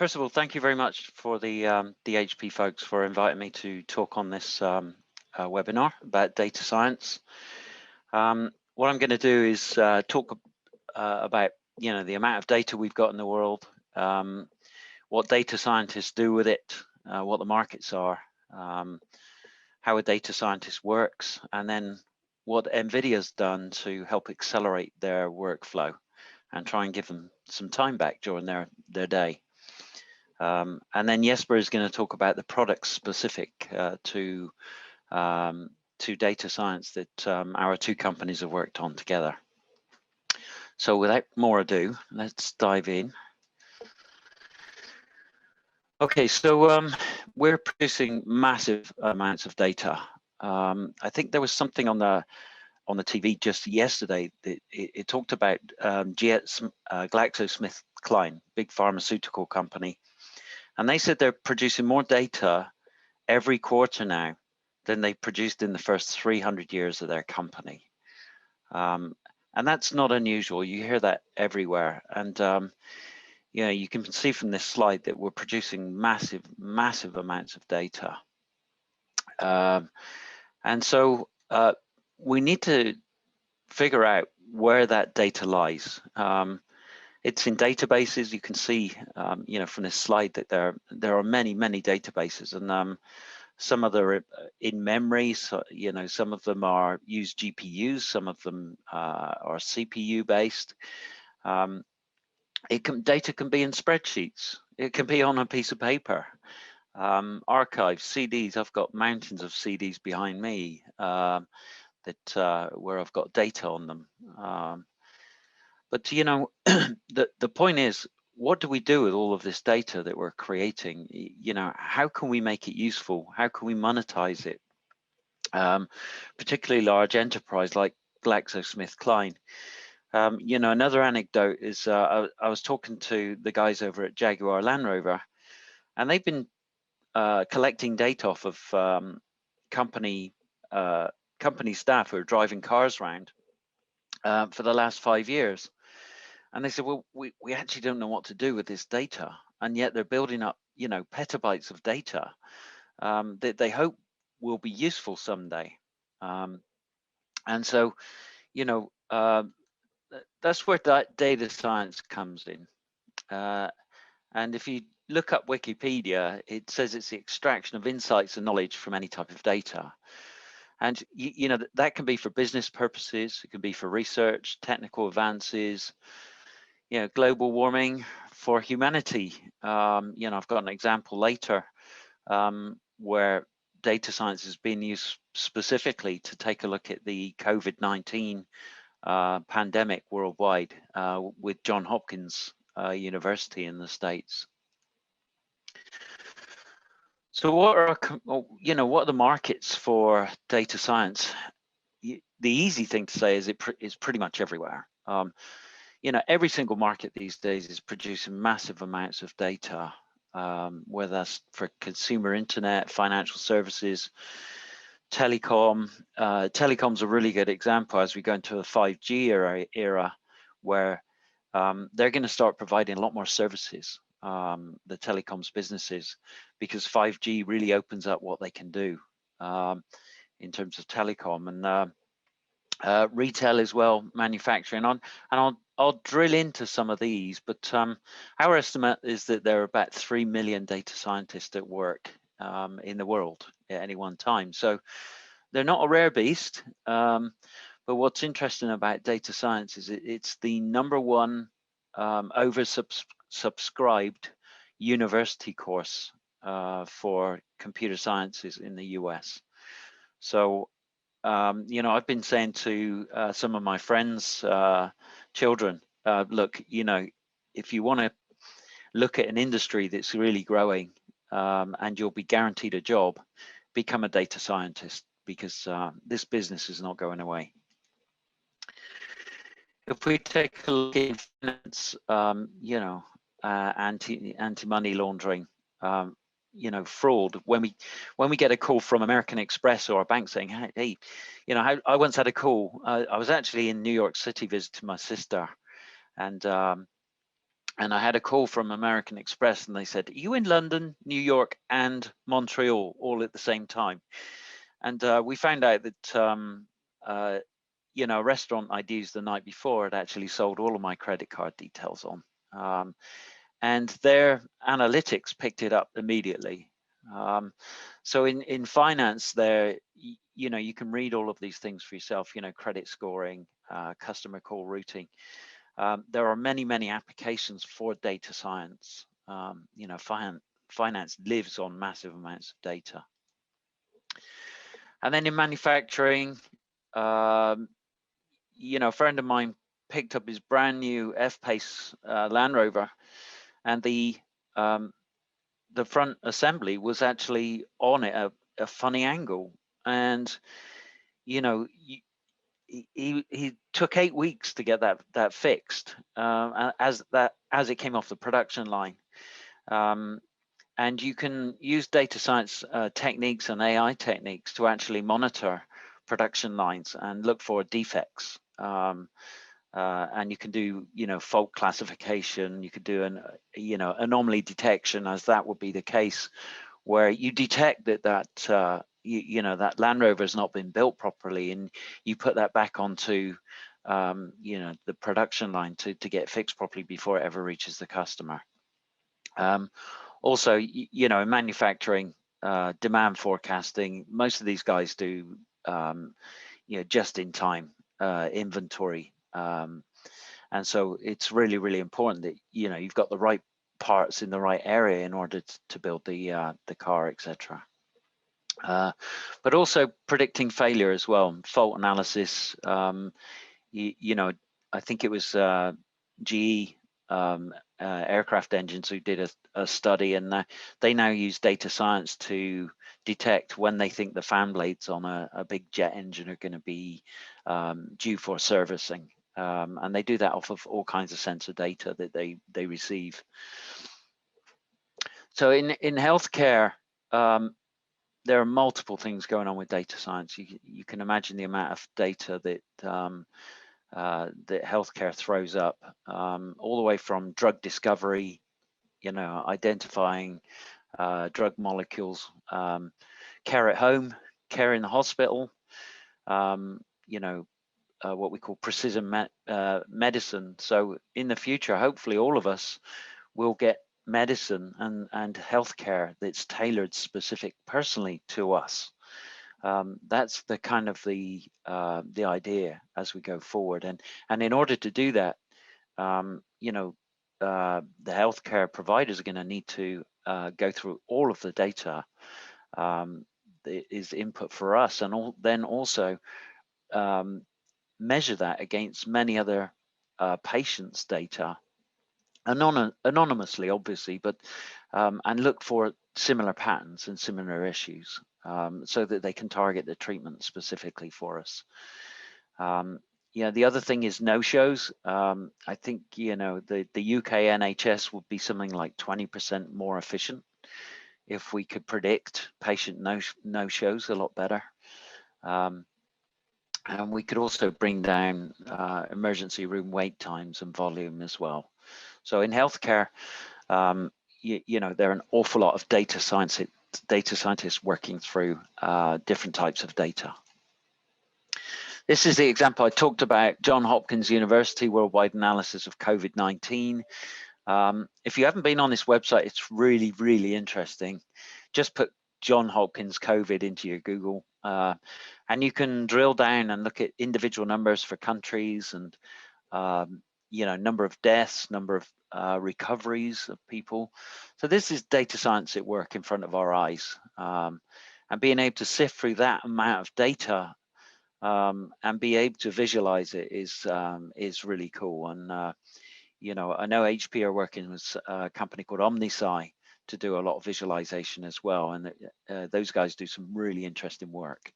First of all, thank you very much for the HP folks for inviting me to talk on this webinar about data science. What I'm going to do is talk about the amount of data we've got in the world, what data scientists do with it, what the markets are, how a data scientist works, and then what NVIDIA's done to help accelerate their workflow and try and give them some time back during their day. And then Jesper is going to talk about the products specific to data science that our two companies have worked on together. So without more ado, let's dive in. Okay, so we're producing massive amounts of data. I think there was something on the TV just yesterday that it talked about GlaxoSmithKline, big pharmaceutical company. And they said they're producing more data every quarter now than they produced in the first 300 years of their company. And that's not unusual. You hear that everywhere. And you can see from this slide that we're producing massive amounts of data. And so we need to figure out where that data lies. It's in databases. You can see, from this slide that there are many databases, and some of them are in memory. So, some of them use GPUs, some of them are CPU based. Data can be in spreadsheets. It can be on a piece of paper. Archives, CDs. I've got mountains of CDs behind me where I've got data on them. But the point is, what do we do with all of this data that we're creating? How can we make it useful? How can we monetize it? Particularly large enterprise like GlaxoSmithKline. Another anecdote is I was talking to the guys over at Jaguar Land Rover, and they've been collecting data off of company staff who are driving cars around for the last 5 years. And they said, well, we actually don't know what to do with this data. And yet they're building up, petabytes of data that they hope will be useful someday. And so, that's where that data science comes in. And if you look up Wikipedia, it says it's the extraction of insights and knowledge from any type of data. And, that can be for business purposes. It can be for research, technical advances, global warming, for humanity. I've got an example later where data science is being used specifically to take a look at the COVID-19 pandemic worldwide with Johns Hopkins University in the States. So what are the markets for data science? The easy thing to say is it's pretty much everywhere. Every single market these days is producing massive amounts of data, whether that's for consumer internet, financial services, telecom. Telecom's a really good example as we go into the 5G era where they're going to start providing a lot more services, the telecoms businesses, because 5G really opens up what they can do in terms of telecom and retail as well, manufacturing. I'll drill into some of these, but our estimate is that there are about 3 million data scientists at work in the world at any one time. So they're not a rare beast, but what's interesting about data science is it's the #1 oversubscribed university course for computer sciences in the US. So I've been saying to some of my friends' children, look, if you want to look at an industry that's really growing and you'll be guaranteed a job, become a data scientist, because this business is not going away. If we take a look at finance, anti-money laundering, fraud. When we get a call from American Express or a bank saying, hey, I once had a call. I was actually in New York City visiting my sister, and And I had a call from American Express, and they said, "Are you in London, New York, and Montreal all at the same time?" And we found out that a restaurant I'd used the night before had actually sold all of my credit card details on, and their analytics picked it up immediately. So in finance, you can read all of these things for yourself. Credit scoring, customer call routing. There are many applications for data science. Finance lives on massive amounts of data. And then in manufacturing, a friend of mine picked up his brand new F-Pace Land Rover, and the front assembly was actually on it a funny angle, and he took 8 weeks to get that fixed as it came off the production line. And you can use data science techniques and AI techniques to actually monitor production lines and look for defects. And you can do, fault classification. You could do an, anomaly detection, as that would be the case, where you detect that that Land Rover has not been built properly, and you put that back onto, the production line to get fixed properly before it ever reaches the customer. Also, in manufacturing, demand forecasting, most of these guys do, just in time inventory. And so it's really important that, you've got the right parts in the right area in order to build the car, etc. But also predicting failure as well, fault analysis. I think it was GE aircraft engines who did a study, and they now use data science to detect when they think the fan blades on a big jet engine are going to be due for servicing. And they do that off of all kinds of sensor data that they receive. So in healthcare, there are multiple things going on with data science. You can imagine the amount of data that that healthcare throws up, all the way from drug discovery, identifying drug molecules, care at home, care in the hospital, what we call precision medicine. So in the future, hopefully all of us will get medicine and healthcare that's tailored specific personally to us. That's the kind of the idea as we go forward, and in order to do that, the healthcare providers are going to need to go through all of the data that is input for us, and then also measure that against many other patients' data, anonymously, obviously, but and look for similar patterns and similar issues, so that they can target the treatment specifically for us. The other thing is no-shows. I think the UK NHS would be something like 20% more efficient if we could predict patient no-shows a lot better. And we could also bring down emergency room wait times and volume as well. So in healthcare, there are an awful lot of data scientists working through different types of data. This is the example I talked about, Johns Hopkins University Worldwide Analysis of COVID-19. If you haven't been on this website, it's really interesting. Just put Johns Hopkins COVID into your Google, and you can drill down and look at individual numbers for countries, and number of deaths, number of recoveries of people. So this is data science at work in front of our eyes, and being able to sift through that amount of data and be able to visualize it is really cool. And I know HP are working with a company called OmniSci to do a lot of visualization as well, and those guys do some really interesting work.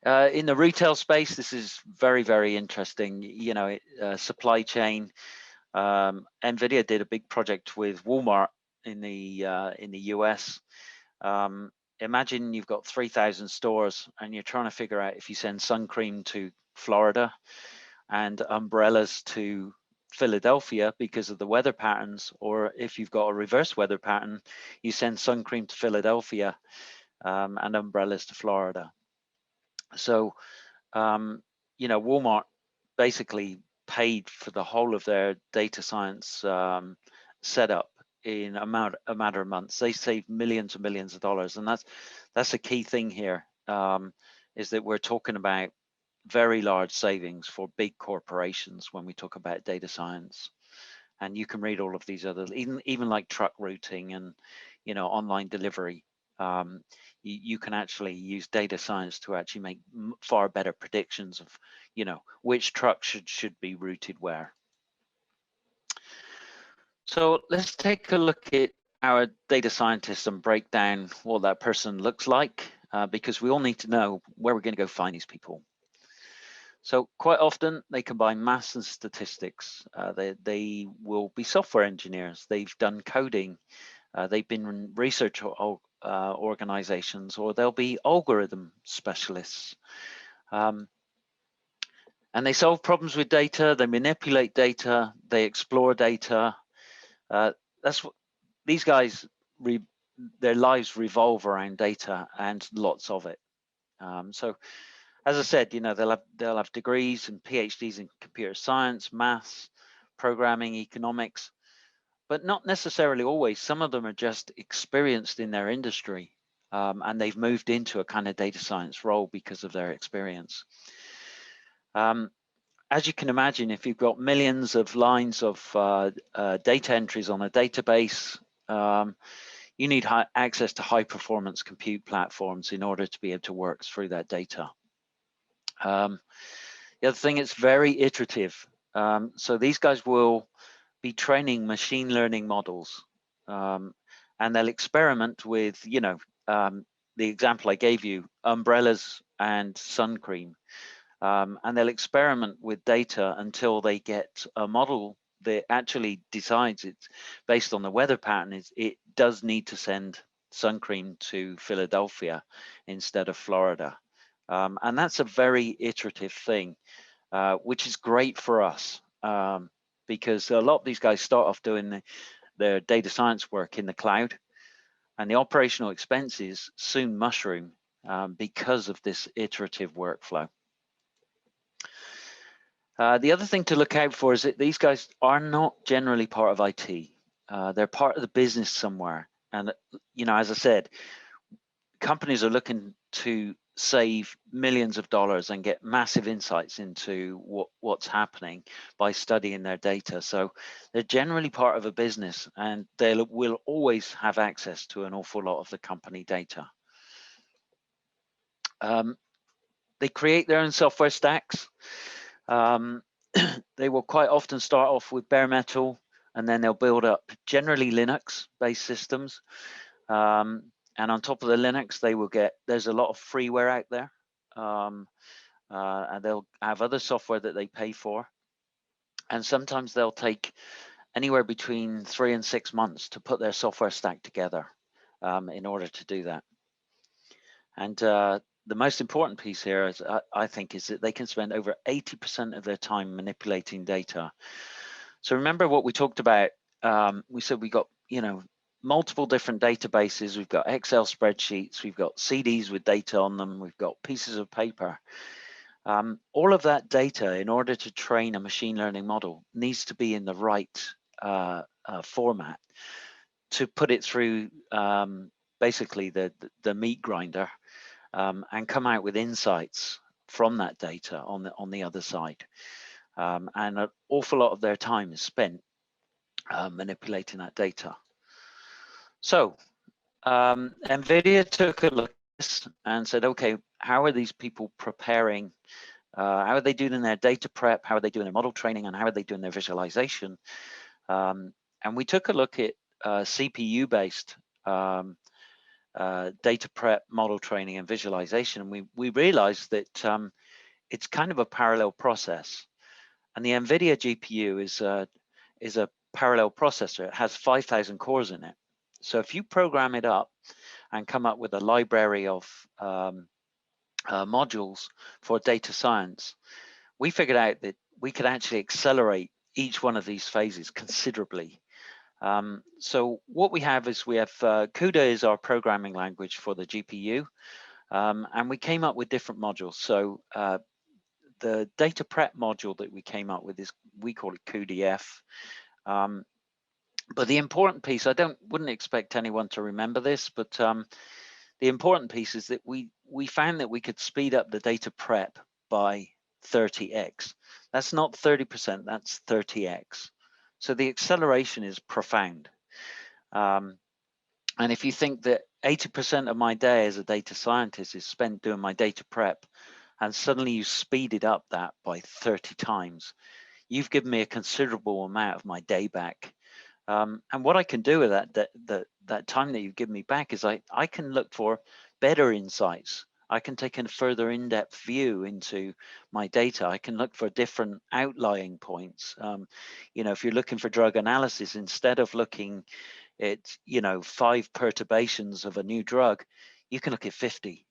In the retail space, this is very interesting. Supply chain. NVIDIA did a big project with Walmart in the US. Imagine you've got 3,000 stores, and you're trying to figure out if you send sun cream to Florida and umbrellas to Philadelphia because of the weather patterns, or if you've got a reverse weather pattern, you send sun cream to Philadelphia and umbrellas to Florida. So, Walmart basically paid for the whole of their data science setup in a matter of months. They saved millions and millions of dollars, and that's a key thing here, is that we're talking about very large savings for big corporations when we talk about data science. And you can read all of these others, even like truck routing and online delivery. You can actually use data science to actually make far better predictions of which truck should be routed where. So let's take a look at our data scientists and break down what that person looks like, because we all need to know where we're going to go find these people. So quite often they combine maths and statistics. They will be software engineers. They've done coding. They've been in research organizations, or they'll be algorithm specialists. And they solve problems with data. They manipulate data. They explore data. That's what these guys, their lives revolve around data and lots of it. So as I said, they'll have degrees and PhDs in computer science, maths, programming, economics, but not necessarily always. Some of them are just experienced in their industry, and they've moved into a kind of data science role because of their experience. As you can imagine, if you've got millions of lines of data entries on a database, you need access to high performance compute platforms in order to be able to work through that data. The other thing, it's very iterative. So these guys will be training machine learning models, and they'll experiment with, the example I gave you, umbrellas and sun cream. And they'll experiment with data until they get a model that actually decides it's based on the weather pattern. It does need to send sun cream to Philadelphia instead of Florida. And that's a very iterative thing, which is great for us, because a lot of these guys start off doing their data science work in the cloud, and the operational expenses soon mushroom because of this iterative workflow. The other thing to look out for is that these guys are not generally part of IT. They're part of the business somewhere. And, as I said, companies are looking to save millions of dollars and get massive insights into what's happening by studying their data. So they're generally part of a business, and they will always have access to an awful lot of the company data. They create their own software stacks. They will quite often start off with bare metal, and then they'll build up generally Linux-based systems. And on top of the Linux, there's a lot of freeware out there, and they'll have other software that they pay for. And sometimes they'll take anywhere between 3 and 6 months to put their software stack together in order to do that. And the most important piece here, is, I think, is that they can spend over 80% of their time manipulating data. So remember what we talked about. We said we got, multiple different databases. We've got Excel spreadsheets. We've got CDs with data on them. We've got pieces of paper. All of that data, in order to train a machine learning model, needs to be in the right format to put it through basically the meat grinder. And come out with insights from that data on the other side. And an awful lot of their time is spent manipulating that data. So NVIDIA took a look at this and said, okay, how are these people preparing? How are they doing their data prep? How are they doing their model training? And how are they doing their visualization? And we took a look at CPU-based data prep, model training, and visualization. And we realized that it's kind of a parallel process. And the NVIDIA GPU is a parallel processor. It has 5,000 cores in it. So if you program it up and come up with a library of modules for data science, we figured out that we could actually accelerate each one of these phases considerably. So what we have is CUDA is our programming language for the GPU, and we came up with different modules. So the data prep module that we came up with is, we call it cuDF. But the important piece, wouldn't expect anyone to remember this, but the important piece is that we found that we could speed up the data prep by 30x. That's not 30%, that's 30x. So the acceleration is profound. And if you think that 80% of my day as a data scientist is spent doing my data prep, and suddenly you speed it up that by 30 times, you've given me a considerable amount of my day back. And what I can do with that time that you've given me back is I can look for better insights. I can take a further in-depth view into my data. I can look for different outlying points. You know, if you're looking for drug analysis, instead of looking at, 5 perturbations of a new drug, you can look at 50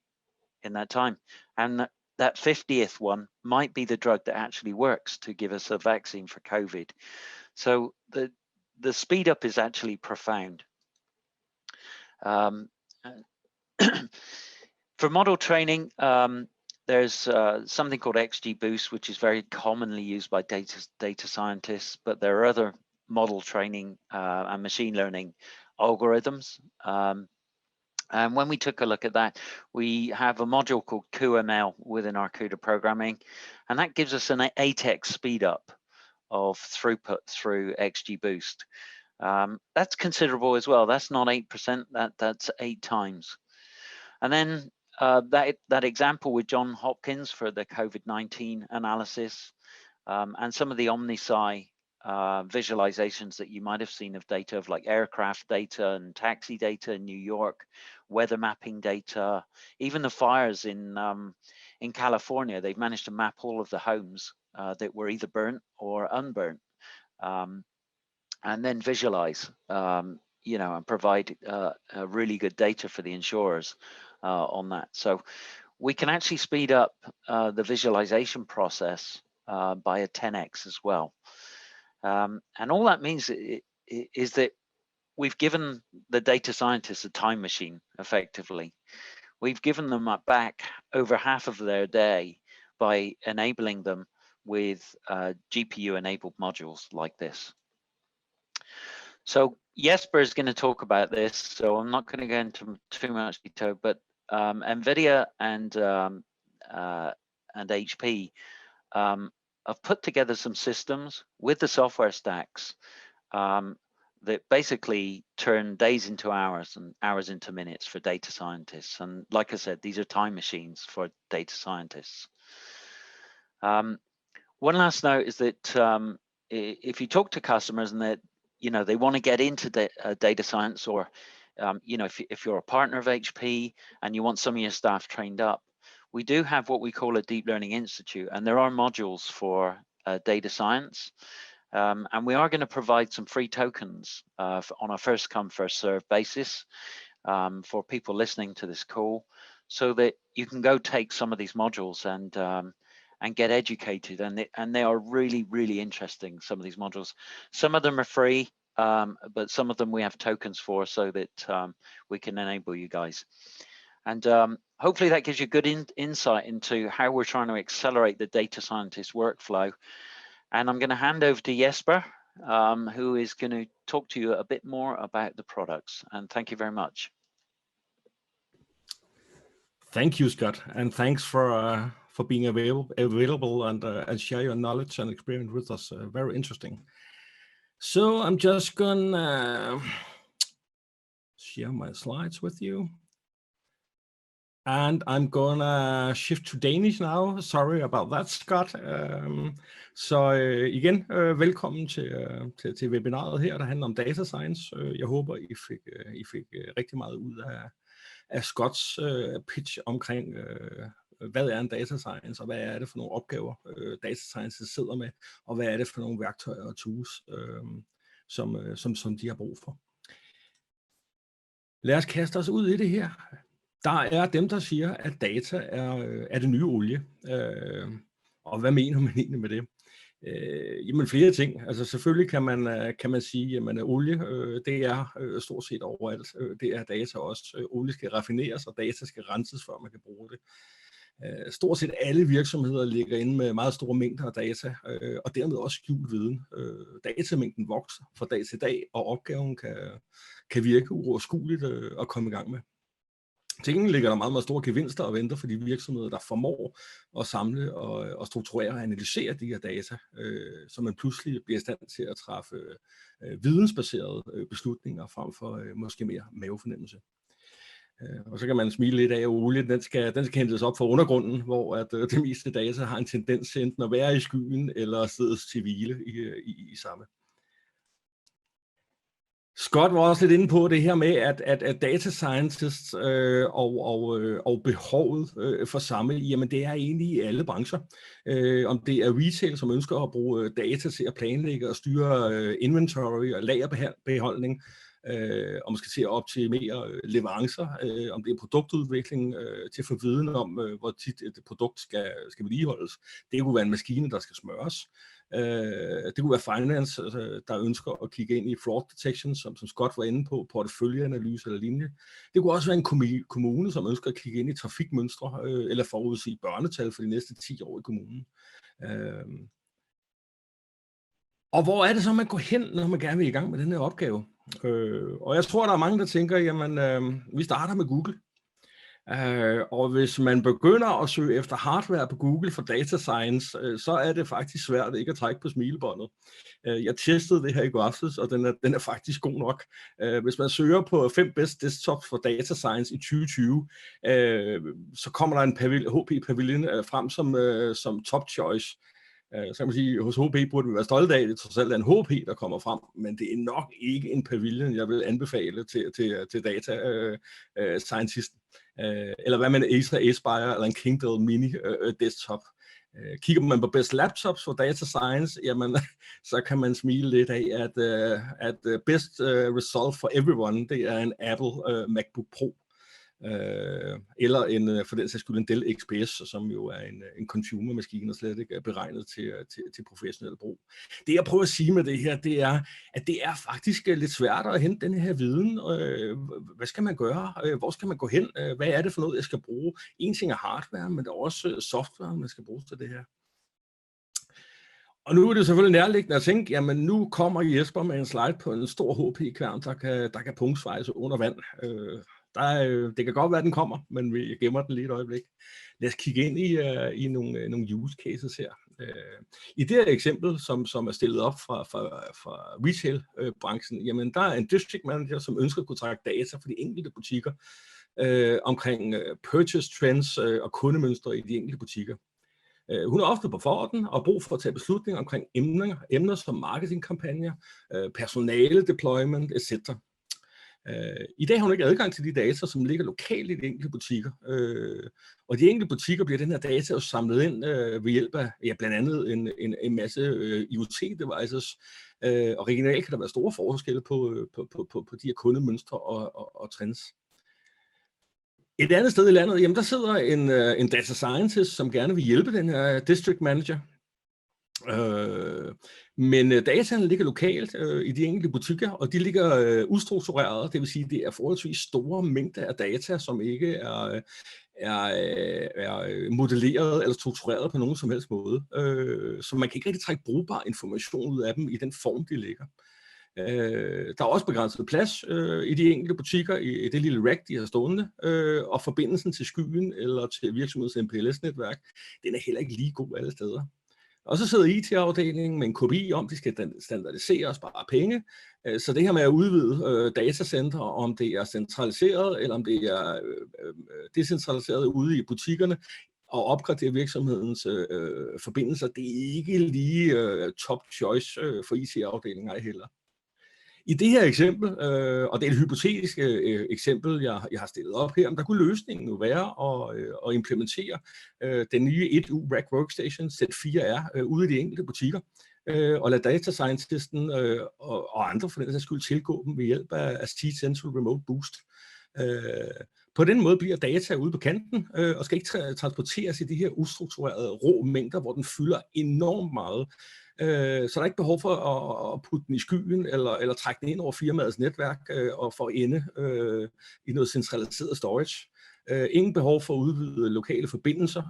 in that time. And that 50th one might be the drug that actually works to give us a vaccine for COVID. So the speed up is actually profound. For model training, there's something called XGBoost, which is very commonly used by data scientists, but there are other model training and machine learning algorithms. And when we took a look at that, we have a module called cuML within our CUDA programming, and that gives us an 8x speed up of throughput through XGBoost. That's considerable as well. That's not 8%, that's 8 times. And then that example with Johns Hopkins for the COVID-19 analysis, and some of the OmniSci visualizations that you might have seen of data of like aircraft data and taxi data in New York, weather mapping data, even the fires in California. They've managed to map all of the homes that were either burnt or unburnt, and then visualize, and provide really good data for the insurers on that. So we can actually speed up the visualization process by a 10x as well. And all that means is that we've given the data scientists a time machine, effectively. We've given them back over half of their day by enabling them with GPU-enabled modules like this. So Jesper is going to talk about this, so I'm not going to go into too much detail, but NVIDIA and HP have put together some systems with the software stacks that basically turn days into hours and hours into minutes for data scientists. And like I said, these are time machines for data scientists. One last note is that if you talk to customers and that they want to get into data science, or if you're a partner of HP and you want some of your staff trained up, we do have what we call a Deep Learning Institute, and there are modules for data science. And we are going to provide some free tokens on a first come, first serve basis for people listening to this call, so that you can go take some of these modules and get educated. And they are really, really interesting, some of these modules. Some of them are free, but some of them we have tokens for, so that we can enable you guys. And hopefully that gives you good insight into how we're trying to accelerate the data scientist workflow. And I'm going to hand over to Jesper, who is going to talk to you a bit more about the products. And thank you very much. Thank you, Scott, and thanks for being available and share your knowledge and experience with us. Very interesting. So I'm just gonna share my slides with you. And I'm gonna shift to Danish now. Sorry about that, Scott. Så igen, velkommen til webinaret her, der handler om data science. Jeg håber, I fik rigtig meget ud af Scotts pitch omkring, hvad er en data science, og hvad er det for nogle opgaver, data science sidder med, og hvad er det for nogle værktøjer og tools, som de har brug for. Lad os kaste os ud i det her. Der er dem, der siger, at data er det nye olie. Og hvad mener man egentlig med det? Jamen flere ting. Altså selvfølgelig kan man sige, at olie, det er stort set overalt. Det er data også. Olie skal raffineres, og data skal renses, før man kan bruge det. Stort set alle virksomheder ligger inde med meget store mængder af data, og dermed også skjult viden. Datamængden vokser fra dag til dag, og opgaven kan virke uoverskueligt at komme i gang med. Til gengæld ligger der meget, meget store gevinster og venter for de virksomheder, der formår at samle og strukturere og analysere de her data, så man pludselig bliver i stand til at træffe vidensbaserede beslutninger frem for måske mere mavefornemmelse. Og så kan man smile lidt af, at olien den skal hentes op fra undergrunden, hvor at det meste data har en tendens til enten at være i skyen eller stedet til hvile i samme. Scott var også lidt inde på det her med, at data scientists og behovet for samme, jamen det er egentlig i alle brancher. Om det er retail, som ønsker at bruge data til at planlægge og styre inventory og lagerbeholdning, og måske til at optimere leverancer, om det er produktudvikling til at få viden om, hvor tit et produkt skal vedligeholdes. Det kunne være en maskine, der skal smøres. Det kunne være finance, der ønsker at kigge ind i fraud detection, som Scott var inde på, porteføljeanalyse eller lignende. Det kunne også være en kommune, som ønsker at kigge ind i trafikmønstre eller forudsige børnetal for de næste 10 år i kommunen. Og hvor er det så, man går hen, når man gerne vil i gang med den her opgave? Og jeg tror, der er mange, der tænker, jamen, vi starter med Google. Og hvis man begynder at søge efter hardware på Google for data science, så er det faktisk svært ikke at trække på smilebåndet. Jeg testede det her i går aftes, og den er faktisk god nok. Hvis man søger på 5 best desktops for data science i 2020, så kommer der en HP Pavilion frem som top choice. Så kan man sige, hos HP burde vi være stolte af, det trods alt er en HP, der kommer frem, men det er nok ikke en Pavilion, jeg vil anbefale til data scientisten. Eller hvad med en Acer Aspire eller en Kindle Mini desktop. Kigger man på best laptops for data science, jamen, så kan man smile lidt af, at best result for everyone, det er en Apple MacBook Pro. Eller for den sags skyld en Dell XPS, som jo er en consumer-maskine og slet ikke er beregnet til professionel brug. Det jeg prøver at sige med det her, det er, at det er faktisk lidt svært at hente den her viden. Hvad skal man gøre? Hvor skal man gå hen? Hvad er det for noget, jeg skal bruge? En ting er hardware, men der er også software, man skal bruge til det her. Og nu er det selvfølgelig nærliggende at tænke, jamen nu kommer Jesper med en slide på en stor HP-kværn, der kan punktsvejse under vand. Det kan godt være, den kommer, men vi gemmer den lige et øjeblik. Lad os kigge ind i nogle use cases her. I det her eksempel, som er stillet op fra retail-branchen, jamen der er en district manager, som ønsker at kunne trække data for de enkelte butikker omkring purchase trends og kundemønstre i de enkelte butikker. Hun er ofte på forten og brug for at tage beslutninger omkring emner som marketingkampagner, personale deployment, etc. I dag har hun ikke adgang til de data, som ligger lokalt i de enkelte butikker. Og de enkelte butikker bliver den her data jo samlet ind ved hjælp af blandt andet en masse IoT-devices. Og regionalt kan der være store forskelle på de her kundemønstre og trends. Et andet sted i landet, jamen der sidder en data scientist, som gerne vil hjælpe den her district manager. Men dataene ligger lokalt i de enkelte butikker, og de ligger ustruktureret, det vil sige, det er forholdsvis store mængder af data, som ikke er modelleret eller struktureret på nogen som helst måde. Så man kan ikke rigtig trække brugbar information ud af dem i den form, de ligger. Der er også begrænset plads i de enkelte butikker i det lille rack, de har stående, og forbindelsen til skyen eller til virksomhedens MPLS-netværk, den er heller ikke lige god alle steder. Og så sidder IT-afdelingen med en KPI om, de skal standardisere og spare penge. Så det her med at udvide datacenter, om det er centraliseret, eller om det er decentraliseret ude i butikkerne, og opgradere virksomhedens forbindelser, det er ikke lige top choice for IT-afdelingen heller. I det her eksempel, og det er et hypotetisk eksempel, jeg har stillet op her, der kunne løsningen jo være at implementere den nye 1U Rack Workstation Z4R ude i de enkelte butikker, og lade data scientisten og andre for den sags skyld tilgå dem ved hjælp af C-Central Remote Boost. På den måde bliver data ude på kanten, og skal ikke transporteres i de her ustrukturerede rå mængder, hvor den fylder enormt meget. Så der er ikke behov for at putte den i skyen, eller trække den ind over firmaets netværk, og for at ende i noget centraliseret storage. Ingen behov for at udvide lokale forbindelser,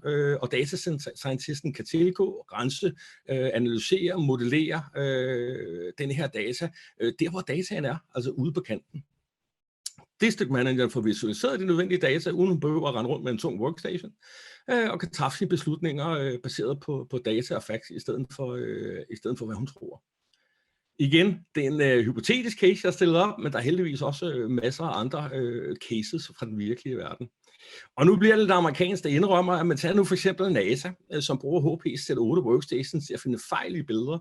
og data scientisten kan tilgå, rense, analysere, modellere den her data, der hvor dataen er, altså ude på kanten. District manageren får visualiseret de nødvendige data, uden at behøve at rende rundt med en tung workstation, og kan træffe sine beslutninger baseret på data og facts, i stedet for hvad hun tror. Igen, det er en hypotetisk case, jeg har stillet op, men der er heldigvis også masser af andre cases fra den virkelige verden. Og nu bliver det lidt amerikansk, der indrømmer, at man tager nu for eksempel NASA, som bruger HP's Z8 workstations til at finde fejl i billeder,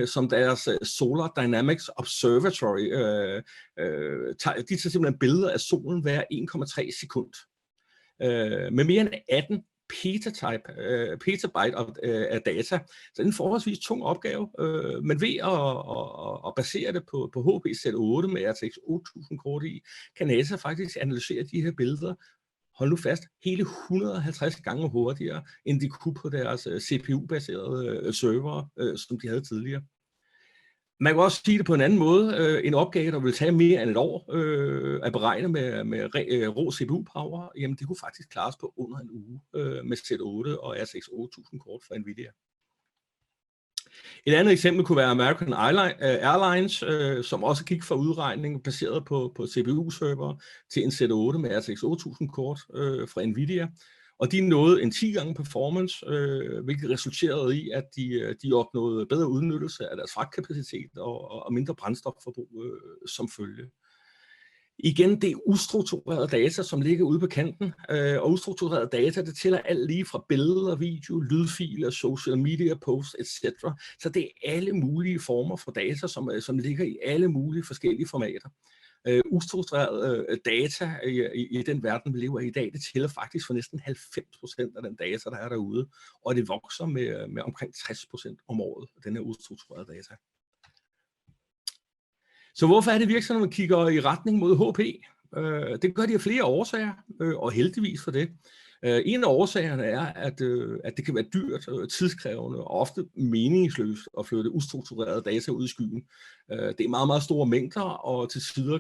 som deres Solar Dynamics Observatory. De tager simpelthen billeder af solen hver 1,3 sekund. Med mere end 18 petabyte af data. Så det er en forholdsvis tung opgave, men ved at basere det på HP's Z8 med RTX 8000 kort i, kan NASA faktisk analysere de her billeder, hold nu fast, hele 150 gange hurtigere, end de kunne på deres CPU-baserede server, som de havde tidligere. Man kan også sige det på en anden måde. En opgave, der vil tage mere end et år at beregne med rå CPU-power, jamen det kunne faktisk klares på under en uge med Z8 og RTX 8000 kort fra Nvidia. Et andet eksempel kunne være American Airlines, som også gik fra udregning baseret på CPU-server til en Z8 med RTX 8000 kort fra Nvidia. Og de nåede en 10 gange performance, hvilket resulterede i, at de opnåede bedre udnyttelse af deres fragtkapacitet og mindre brændstofforbrug som følge. Igen, det er ustruktureret data, som ligger ude på kanten, og ustruktureret data, det tæller alt lige fra billeder, video, lydfiler, social media posts, etc. Så det er alle mulige former for data, som ligger i alle mulige forskellige formater. Ustruktureret data i den verden, vi lever i dag, det tæller faktisk for næsten 90% af den data, der er derude, og det vokser med omkring 60% om året, den her ustrukturerede data. Så hvorfor er det virksomheden kigger i retning mod HP? Det gør de af flere årsager, og heldigvis for det. En af årsagerne er, at det kan være dyrt, tidskrævende og ofte meningsløst at flytte ustrukturerede data ud i skyen. Det er meget, meget store mængder, og til tider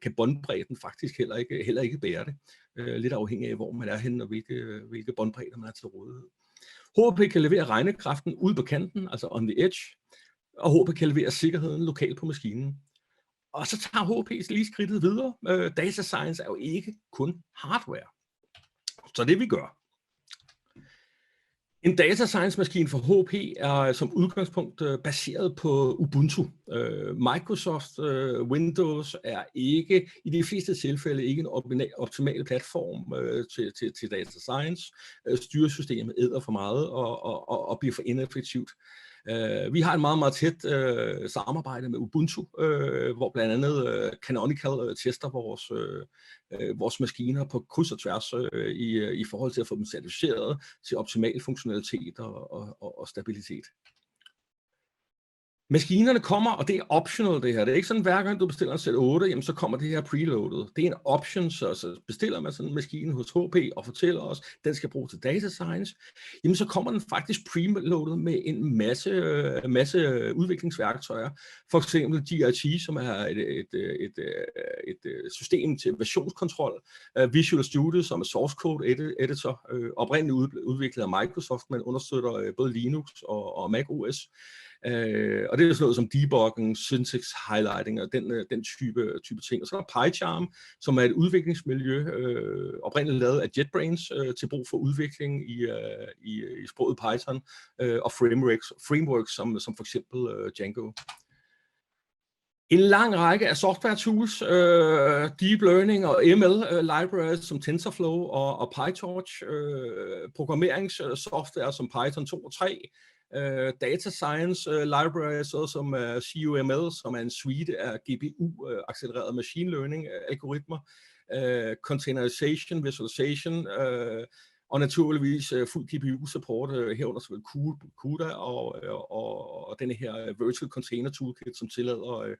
kan båndbredden faktisk heller ikke bære det. Lidt afhængig af, hvor man er henne og hvilke båndbredder man er til rådighed. HP kan levere regnekraften ude på kanten, altså on the edge, og HP kan levere sikkerheden lokalt på maskinen. Og så tager HP lige skridtet videre. Data science er jo ikke kun hardware. Så det vi gør. En data science maskine for HP er som udgangspunkt baseret på Ubuntu. Microsoft Windows er ikke i de fleste tilfælde ikke en optimal platform til data science. Styresystemet æder for meget og bliver for ineffektivt. Vi har et meget, meget tæt samarbejde med Ubuntu, hvor blandt andet Canonical tester vores maskiner på kryds og tværs i forhold til at få dem certificeret til optimal funktionalitet og stabilitet. Maskinerne kommer, og det er optional det her. Det er ikke sådan, hver gang du bestiller en Z8, jamen, så kommer det her preloaded. Det er en option, så bestiller man sådan en maskine hos HP og fortæller os, at den skal bruges til data science. Jamen så kommer den faktisk preloaded med en masse udviklingsværktøjer. For eksempel GRT, som er et system til versionskontrol. Visual Studio, som er source code editor, oprindeligt udviklet af Microsoft, men understøtter både Linux og Mac OS. Og det er sådan noget som debugging, syntax highlighting og den type ting. Og så er der PyCharm, som er et udviklingsmiljø, oprindeligt lavet af JetBrains til brug for udvikling i sproget Python, og frameworks som for eksempel Django. En lang række af software tools, deep learning og ML libraries som TensorFlow og PyTorch, programmeringssoftware som Python 2 og 3, data science libraries som CUML, som er en suite af GPU-accelereret machine learning algoritmer, containerization, visualization, og naturligvis fuld GPU-support herunder selvfølgelig CUDA og denne her Virtual Container Toolkit, som tillader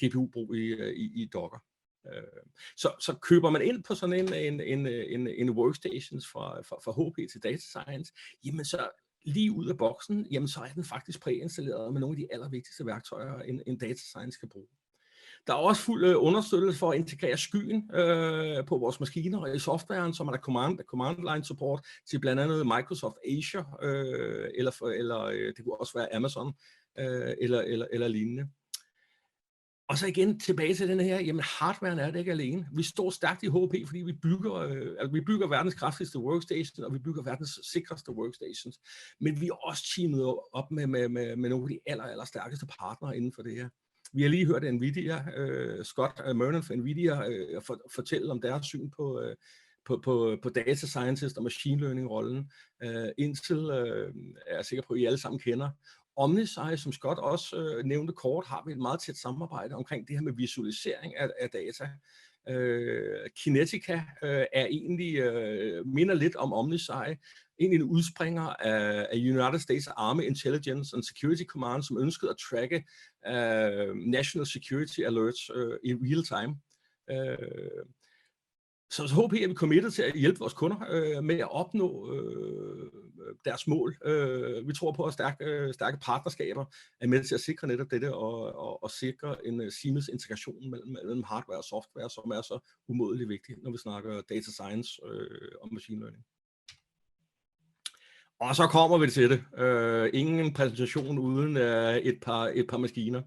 GPU-brug i Docker. Så køber man ind på sådan en workstations fra HP til data science, jamen så lige ud af boksen, jamen så er den faktisk præinstalleret med nogle af de allervigtigste værktøjer, en data science kan bruge. Der er også fuld understøttelse for at integrere skyen på vores maskiner, og i softwaren, som er der command line support til blandt andet Microsoft Azure, eller det kunne også være Amazon, eller lignende. Og så igen tilbage til den her, jamen hardwaren er det ikke alene. Vi står stærkt i HP, fordi vi bygger verdens kraftigste workstation, og vi bygger verdens sikreste workstations. Men vi er også teamet op med nogle af de aller stærkeste partnere inden for det her. Vi har lige hørt Nvidia, Scott Mernon fra Nvidia, fortælle om deres syn på data scientist og machine learning-rollen. Intel er jeg sikker på, at I alle sammen kender. OmniSci, som Scott også nævnte kort, har vi et meget tæt samarbejde omkring det her med visualisering af data. Kinetica er egentlig, minder lidt om OmniSci, egentlig en udspringer af United States Army Intelligence and Security Command, som ønskede at tracke national security alerts i real time. Så HP er vi committed til at hjælpe vores kunder med at opnå deres mål. Vi tror på, at stærke partnerskaber er med til at sikre netop dette og sikre en seamless integration mellem hardware og software, som er så umådeligt vigtigt, når vi snakker data science og machine learning. Og så kommer vi til det. Ingen præsentation uden et par maskiner.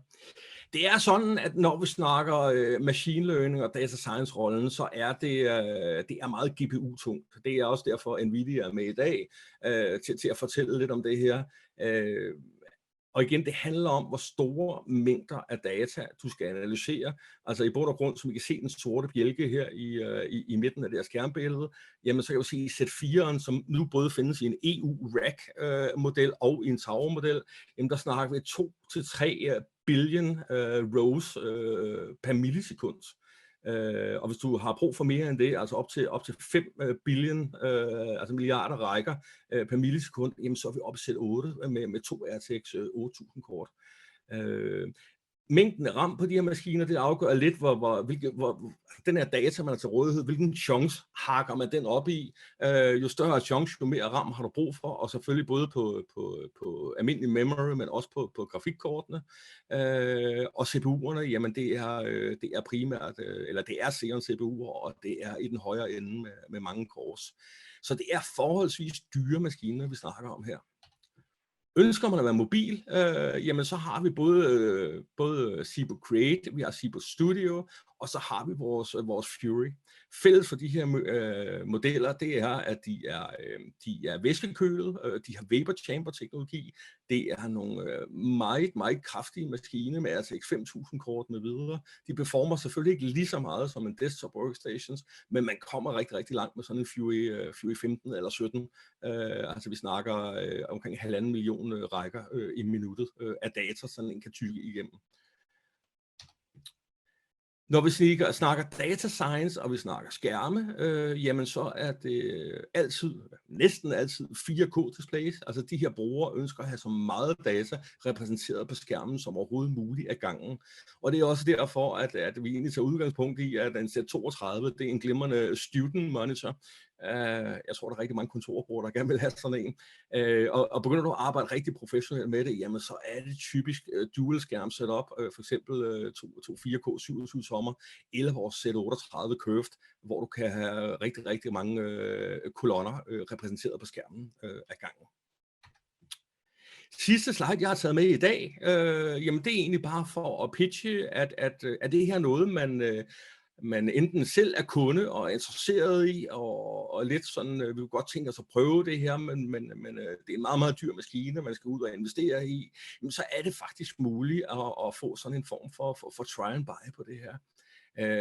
Det er sådan, at når vi snakker machine learning og data science rollen, så er det er meget GPU-tungt. Det er også derfor Nvidia er med i dag til at fortælle lidt om det her. Og igen, det handler om, hvor store mængder af data, du skal analysere. Altså i bund og grund, som I kan se den sorte bjælke her i midten af det her skærmbillede, jamen så kan du se Z4'eren, som nu både findes i en EU-RAC-model og i en Tower-model, jamen der snakker vi 2 til 3 billion rows per millisekund. Og hvis du har brug for mere end det, altså op til 5 billion, altså milliarder rækker per millisekund, jamen så er vi oppe i Z8 med 2 RTX 8000 kort. Mængden af RAM på de her maskiner, det afgør lidt, hvor den her data, man har til rådighed, hvilken chance hakker man den op i. Jo større chance, jo mere RAM har du brug for, og selvfølgelig både på almindelig memory, men også på grafikkortene. Og CPU'erne, jamen det er primært, eller det er Xeon CPU'er, og det er i den højere ende med mange cores. Så det er forholdsvis dyre maskiner, vi snakker om her. Ønsker man at være mobil, jamen så har vi både Cibo Create, vi har Cibo Studio, og så har vi vores Fury. Fælles for de her modeller, det er, at de er væskekølet, de har vapor chamber teknologi, det er nogle meget kraftige maskiner med RTX 5000 kort med videre. De performer selvfølgelig ikke lige så meget som en desktop workstations, men man kommer rigtig langt med sådan en Fury 15 eller 17. Altså vi snakker omkring 1,5 million rækker i minuttet af data, sådan en kan tygge igennem. Når vi snakker data science, og vi snakker skærme, jamen så er det næsten altid 4K displays. Altså de her brugere ønsker at have så meget data repræsenteret på skærmen som overhovedet muligt af gangen. Og det er også derfor, at vi egentlig tager udgangspunkt i, at en Z32, det er en glimrende student monitor. Jeg tror, der er rigtig mange kontorbrugere, der gerne vil have sådan en. Og begynder du at arbejde rigtig professionelt med det, jamen så er det typisk dual skærm setup, for eksempel to 4K 27 tommer, eller vores Z38 Curved, hvor du kan have rigtig mange kolonner repræsenteret på skærmen af gangen. Sidste slide, jeg har taget med i dag, jamen det er egentlig bare for at pitche, at det her noget, man enten selv er kunde og er interesseret i, og lidt sådan, vi vil godt tænke os at prøve det her, men det er en meget dyr maskine, man skal ud og investere i, jamen så er det faktisk muligt at få sådan en form for try and buy på det her.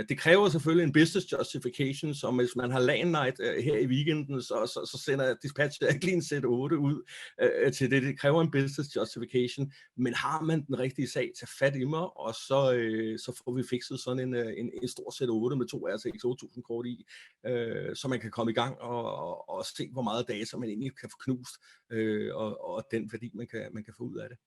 Det kræver selvfølgelig en business justification, så hvis man har LAN night her i weekenden, så sender dispatcher ikke lige en Z8 ud til det. Det kræver en business justification, men har man den rigtige sag, tag fat i mig, og så får vi fikset sådan en stor Z8 med 2 RTX 8000 kort i, så man kan komme i gang og se, hvor meget data man egentlig kan få knust, og den værdi, man kan få ud af det.